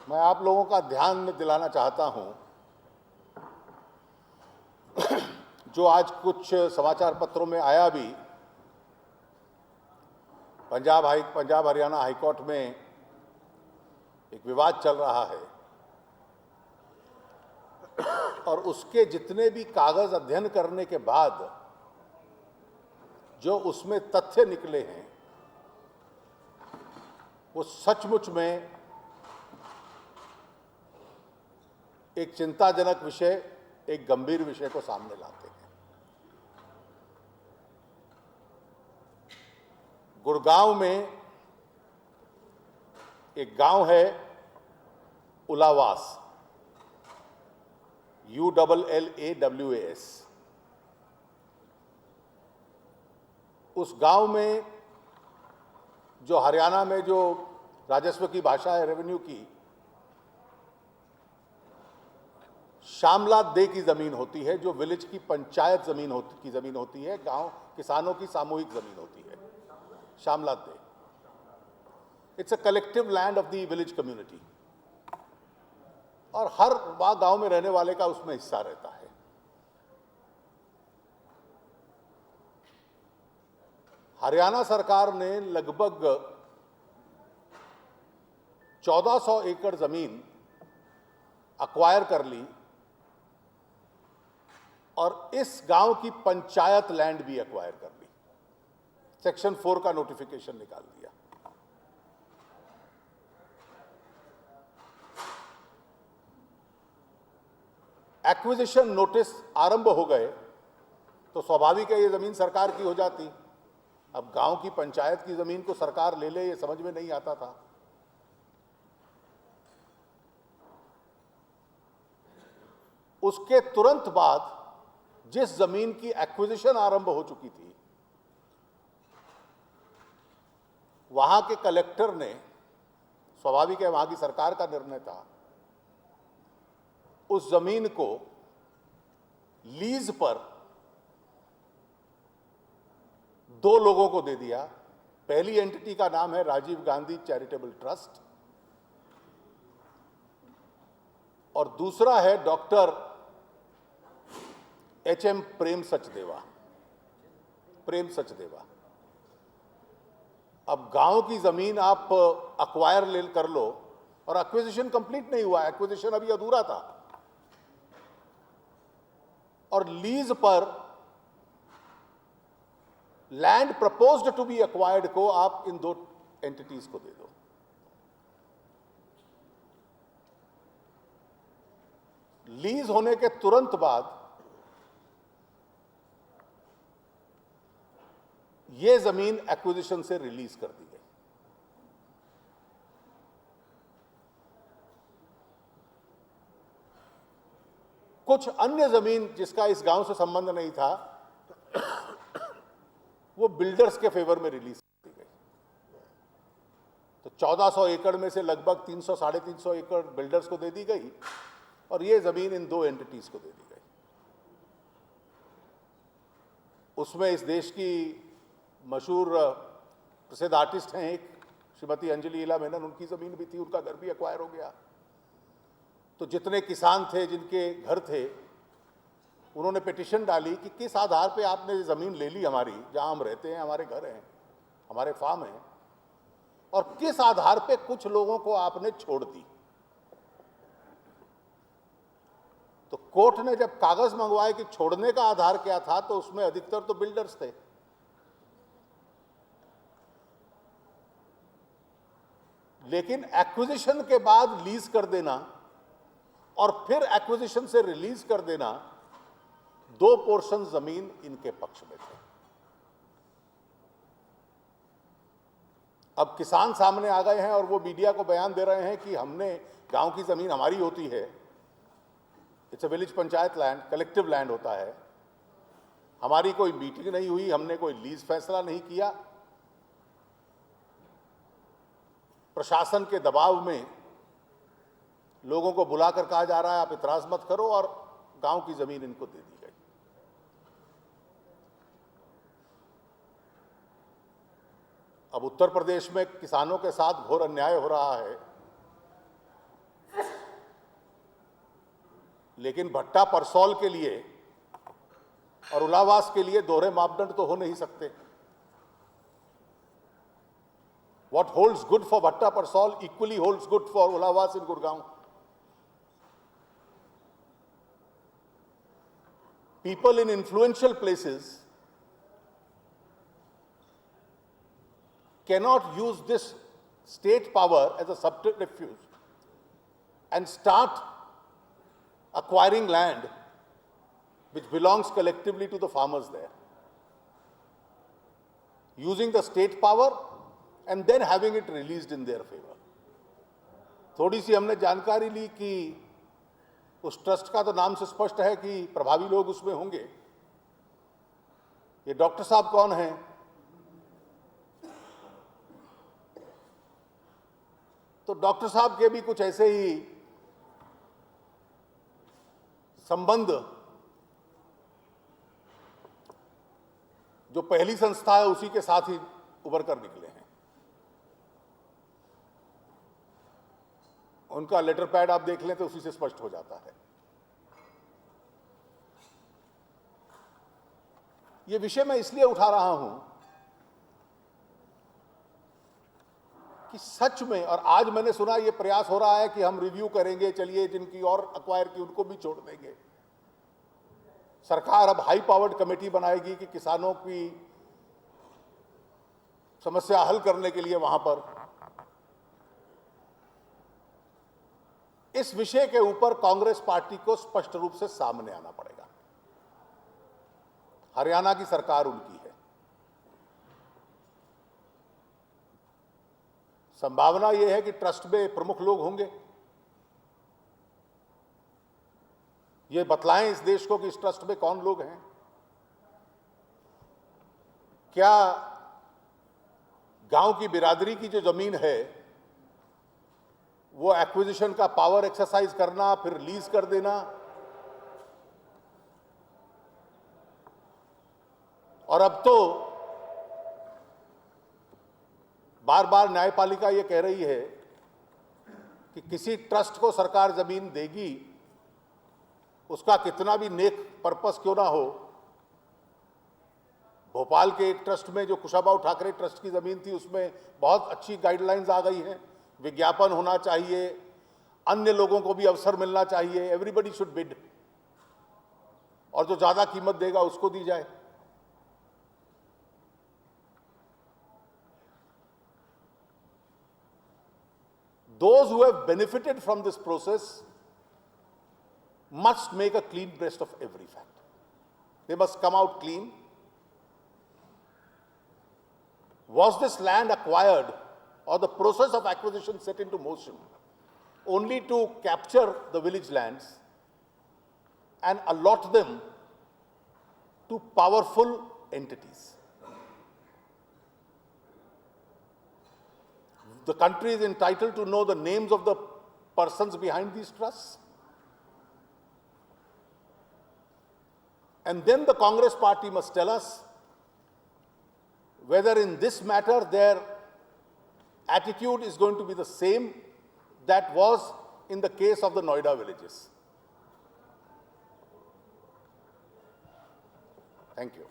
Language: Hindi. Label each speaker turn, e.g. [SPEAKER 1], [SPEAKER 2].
[SPEAKER 1] मैं आप लोगों का ध्यान दिलाना चाहता हूं, जो आज कुछ समाचार पत्रों में आया भी, पंजाब हरियाणा हाईकोर्ट में एक विवाद चल रहा है और उसके जितने भी कागज अध्ययन करने के बाद जो उसमें तथ्य निकले हैं, वो सचमुच में एक चिंताजनक विषय, एक गंभीर विषय को सामने लाते हैं। गुड़गांव में एक गांव है उलावास, ULLAWAS। उस गांव में जो हरियाणा में जो राजस्व की भाषा है, रेवेन्यू की, शामला दे की जमीन होती है, जो विलेज की पंचायत की जमीन होती है, गांव किसानों की सामूहिक जमीन होती है, शामला दे। It's a collective land of the village community और हर गांव में रहने वाले का उसमें हिस्सा रहता है। हरियाणा सरकार ने लगभग 1400 एकड़ जमीन अक्वायर कर ली और इस गांव की पंचायत लैंड भी अक्वायर कर ली। सेक्शन 4 का नोटिफिकेशन निकाल दिया। एक्विजिशन नोटिस आरंभ हो गए तो स्वाभाविक है ये जमीन सरकार की हो जाती। अब गांव की पंचायत की जमीन को सरकार ले ले, ये समझ में नहीं आता था। उसके तुरंत बाद जिस जमीन की एक्विजिशन आरंभ हो चुकी थी, वहां के कलेक्टर ने, स्वाभाविक है वहां की सरकार का निर्णय था, उस जमीन को लीज पर 2 लोगों को दे दिया। पहली एंटिटी का नाम है राजीव गांधी चैरिटेबल ट्रस्ट और दूसरा है डॉक्टर HM प्रेम सचदेवा। अब गांव की जमीन आप अक्वायर कर लो और एक्विजिशन कंप्लीट नहीं हुआ, एक्विजिशन अभी अधूरा था, और लीज पर land proposed to be acquired को आप इन 2 एंटिटीज को दे दो। लीज होने के तुरंत बाद यह जमीन एक्विजिशन से रिलीज कर दी गई। कुछ अन्य जमीन जिसका इस गांव से संबंध नहीं था, वो बिल्डर्स के फेवर में रिलीज कर दी गई। तो 1400 एकड़ में से लगभग 300 साढ़े 300 एकड़ बिल्डर्स को दे दी गई और ये जमीन इन 2 एंटिटीज को दे दी गई। उसमें इस देश की मशहूर प्रसिद्ध आर्टिस्ट हैं एक, श्रीमती अंजलि ईला मेनन, उनकी जमीन भी थी, उनका घर भी एक्वायर हो गया। तो जितने किसान थे जिनके घर थे, उन्होंने पिटीशन डाली कि किस आधार पे आपने जमीन ले ली हमारी, जहां हम रहते हैं, हमारे घर हैं, हमारे फार्म हैं, और किस आधार पे कुछ लोगों को आपने छोड़ दी। तो कोर्ट ने जब कागज मंगवाए कि छोड़ने का आधार क्या था, तो उसमें अधिकतर तो बिल्डर्स थे। लेकिन एक्विजिशन के बाद लीज कर देना और फिर एक्विजिशन से रिलीज कर देना, 2 पोर्शन जमीन इनके पक्ष में थे। अब किसान सामने आ गए हैं और वो मीडिया को बयान दे रहे हैं कि हमने, गांव की जमीन हमारी होती है, it's a village panchayat land, collective land होता है, हमारी कोई मीटिंग नहीं हुई, हमने कोई लीज फैसला नहीं किया, प्रशासन के दबाव में लोगों को बुलाकर कहा जा रहा है आप इतराज मत करो, और गांव की जमीन इनको दे दी गई। अब उत्तर प्रदेश में किसानों के साथ घोर अन्याय हो रहा है लेकिन भट्टा परसौल के लिए और उलावास के लिए दोहरे मापदंड तो हो नहीं सकते। What holds good for Bhatta Parsol equally holds good for Ulavas in Gurgaon. People in influential places cannot use this state power as a subterfuge and start acquiring land which belongs collectively to the farmers there, using the state power and then having it released in their favor. थोड़ी सी हमने जानकारी ली कि उस ट्रस्ट का तो नाम से स्पष्ट है कि प्रभावी लोग उसमें होंगे। ये डॉक्टर साहब कौन हैं? तो डॉक्टर साहब के भी कुछ ऐसे ही संबंध, जो पहली संस्था है उसी के साथ ही उभर कर निकले हैं। उनका लेटर पैड आप देख लें तो उसी से स्पष्ट हो जाता है। यह विषय मैं इसलिए उठा रहा हूं कि सच में, और आज मैंने सुना यह प्रयास हो रहा है कि हम रिव्यू करेंगे, चलिए जिनकी और अक्वायर की उनको भी छोड़ देंगे। सरकार अब हाई पावर्ड कमेटी बनाएगी कि किसानों की समस्या हल करने के लिए वहां पर। इस विषय के ऊपर कांग्रेस पार्टी को स्पष्ट रूप से सामने आना पड़ेगा। हरियाणा की सरकार उनकी है। संभावना यह है कि ट्रस्ट में प्रमुख लोग होंगे। ये बतलाएं इस देश को कि इस ट्रस्ट में कौन लोग हैं। क्या गांव की बिरादरी की जो जमीन है वो एक्विजिशन का पावर एक्सरसाइज करना, फिर लीज कर देना, और अब तो बार बार न्यायपालिका ये कह रही है कि किसी ट्रस्ट को सरकार जमीन देगी, उसका कितना भी नेक पर्पस क्यों ना हो। भोपाल के एक ट्रस्ट में जो कुशाभाऊ ठाकरे ट्रस्ट की जमीन थी, उसमें बहुत अच्छी गाइडलाइंस आ गई हैं। विज्ञापन होना चाहिए, अन्य लोगों को भी अवसर मिलना चाहिए, एवरीबडी शुड बिड, और जो ज्यादा कीमत देगा उसको दी जाए। Those who have benefited from this process must make a clean breast of every fact. They must come out clean. Was this land acquired, or the process of acquisition set into motion only to capture the village lands and allot them to powerful entities? The country is entitled to know the names of the persons behind these trusts. And then the Congress party must tell us whether in this matter their attitude is going to be the same that was in the case of the Noida villages. Thank you.